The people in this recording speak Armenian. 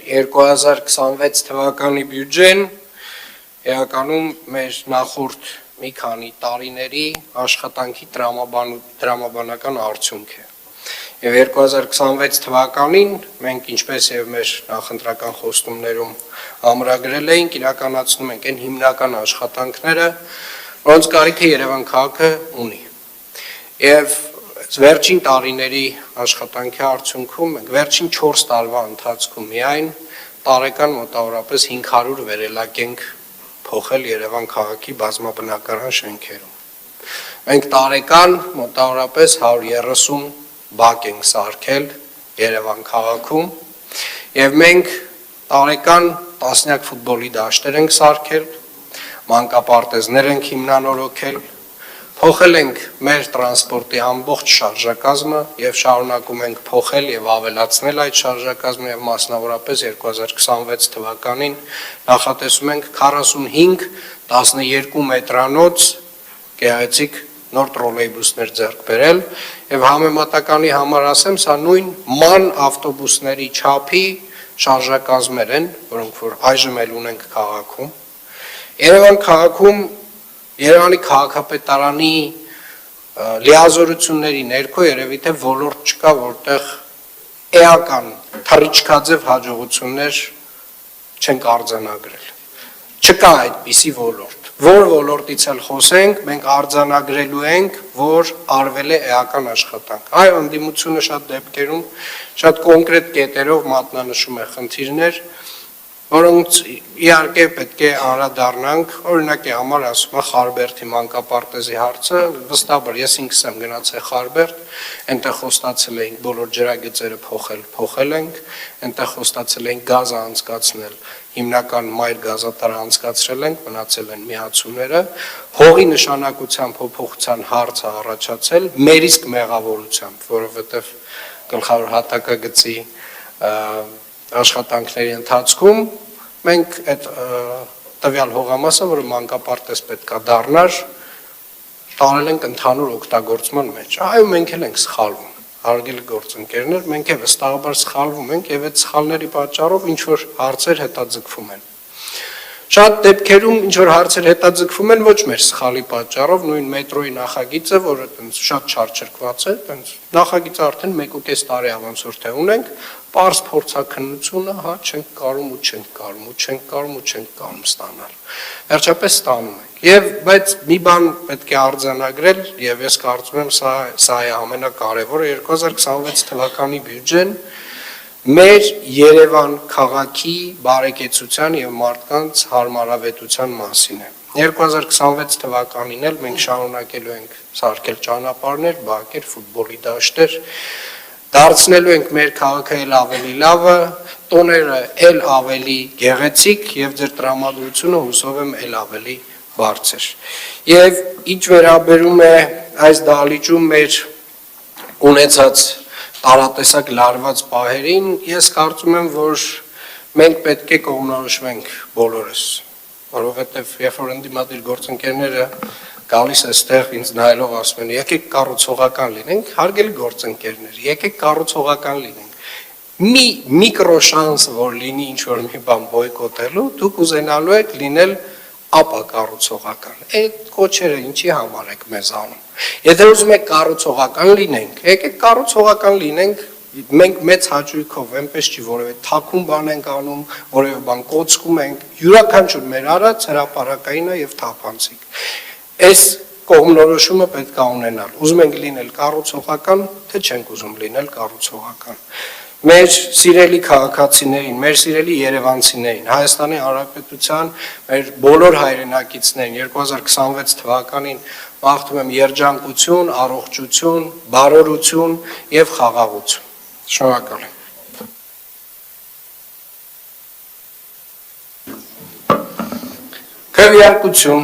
2026 թվականի բյուջեն էականում մեր նախորդ մի քանի տարիների աշխատանքի տրամաբանական արդյունք է։ Եվ 2026 թվականին մենք ինչպես եւ մեր նախընտրական խոստումներում ամրագրել էինք, իրականացնում ենք այն հիմնական աշխատանքները, որոնց կարիքը Երևան քաղաքը ունի։ Եվ վերջին տարիների աշխատանքի արդյունքում մենք վերջին 4 տարվա ընթացքում միայն տարեկան մոտավորապես 500 վերելակ ենք փոխել Երևան քաղաքի բազմաբնակարան շենքերում։ Մենք տարեկան մոտավորապես 130 բակ ենք սարքել Երևան քաղաքում եւ մենք տարեկան տասնյակ ֆուտբոլի դաշտեր ենք սարքել, մանկապարտեզներ ենք հիմնանորոգել, փոխել ենք մեր տրանսպորտի ամբողջ շարժակազմը եւ շարունակում ենք փոխել եւ ավելացնել այդ շարժակազմը եւ մասնավորապես 2026 թվականին նախատեսում ենք 45 12 մետրանոց գեղեցիկ նոր տրոլեյբուսներ ձեռք բերել եւ համեմատականի համար ասեմ, սա նույն ման ավտոբուսների չափի շարժակազմեր են, որոնք որ այժմ էլ ունենք քաղաքում։ Երևան քաղաքում Երևանի քաղաքապետարանի լիազորությունների ներքո երևի թե ոլորտ չկա, որտեղ էական թռիչքաձև հաջողություններ չենք արձանագրել։ Չկա այդպիսի ոլորտ։ Որ ոլորտից էլ խոսենք, մենք արձանագրելու ենք, որ արվել է էական աշխատանք։ Այո, ընդդիմությունը շատ դեպքերում շատ կոնկրետ կետերով մատնանշում է խնդիրներ, որոնց իհարկե պետք է անդրադառնանք, օրինակի համար ասում է Խարբերդի մանկապարտեզի հարցը, վստահաբար ես ինքս եմ գնացել Խարբերդ, այնտեղ խոստացել էինք բոլոր ջրագծերը փոխել ենք, այնտեղ խոստացել էինք գազը անցկացնել, հիմնական մայր գազատարը անցկացրել ենք, մնացել են միացումները, հողի նշանակության փոփոխության հարցը առաջացել մեր իսկ մեղավորությամբ, որովհետև գլխավոր հատակագծի աշխատանքների ընթացքում մենք այդ տվյալ հողամասը, որը մանկապարտեզ պետք է դառնար, տարել ենք ընդհանուր օգտագործման մեջ։ Այո, մենք էլ ենք սխալվում, հարգելի գործընկերներ, մենք էլ վստահաբար սխալվում ենք եւ այդ սխալների պատճառով ինչ որ հարցեր հետաձգվում են։ Շատ դեպքերում ինչ որ հարցեր հետաձգվում են ոչ մեր սխալի պատճառով, նույն մետրոյի նախագիծը, որը այդպես շատ չարչրկված է, այդպես նախագիծը արդեն 1.5 տարի ավանց որ թե ունենք, պարզ փորձաքննությունը, հա, չենք կարում ստանալ։ Վերջապես ստանում ենք։ Եվ բայց մի բան պետք է արձանագրել, եւ ես կարծում եմ սա է ամենակարևորը 2026 թվականի բյուջեն մեր Երևան քաղաքի բարեկեցության եւ մարդկանց հարմարավետության մասին է։ 2026 թվականին էլ մենք շարունակելու ենք սարքել ճանապարհներ, բակեր, ֆուտբոլի դաշտեր, դարձնելու ենք մեր քաղաքը ել ավելի լավը, տոները ել ավելի գեղեցիկ եւ ձեր տրամադրությունը հուսով եմ ել ավելի բարձր։ Եվ ինչ վերաբերում է այս դահլիճում մեր ունեցած տարատեսակ լարված պահերին, ես կարծում եմ, որ մենք պետք է կողմնորոշվենք բոլորս, որովհետև երբ որ ընդդիմադիր գործընկերները գալիս այստեղ ինձ նայելով ասում են, եկեք կառուցողական լինենք, հարգելի գործընկերներ, եկեք կառուցողական լինենք։ Մի միկրոշանս, որ լինի ինչ-որ մի բան բոյկոտելու, դուք ուզենալու եք լինել ապակառուցողական։ Այդ կոչերը ինչի համար եք մեզ անում։ Եթե ուզում եք կառուցողական լինենք, եկեք կառուցողական լինենք, մենք մեծ հաճույքով, այնպես չի, որևէ թաքուն բան ենք անում, որևէ բան կոծկում ենք, յուրաքանչյուր մեր արած հրապարակային է եւ թափանցիկ։ Այս կողմնորոշումը պետք է ունենալ։ Ուզում ենք լինել կառուցողական, թե չենք ուզում լինել կառուցողական։ Մեր սիրելի քաղաքացիներին, մեր սիրելի երևանցիներին, Հայաստանի Հանրապետության մեր բոլոր հայրենակիցներին 2026 թվականին մաղթում եմ երջանկություն, առողջություն, բարօրություն եւ խաղաղություն։ Շնորհակալ եմ։ Քվեարկություն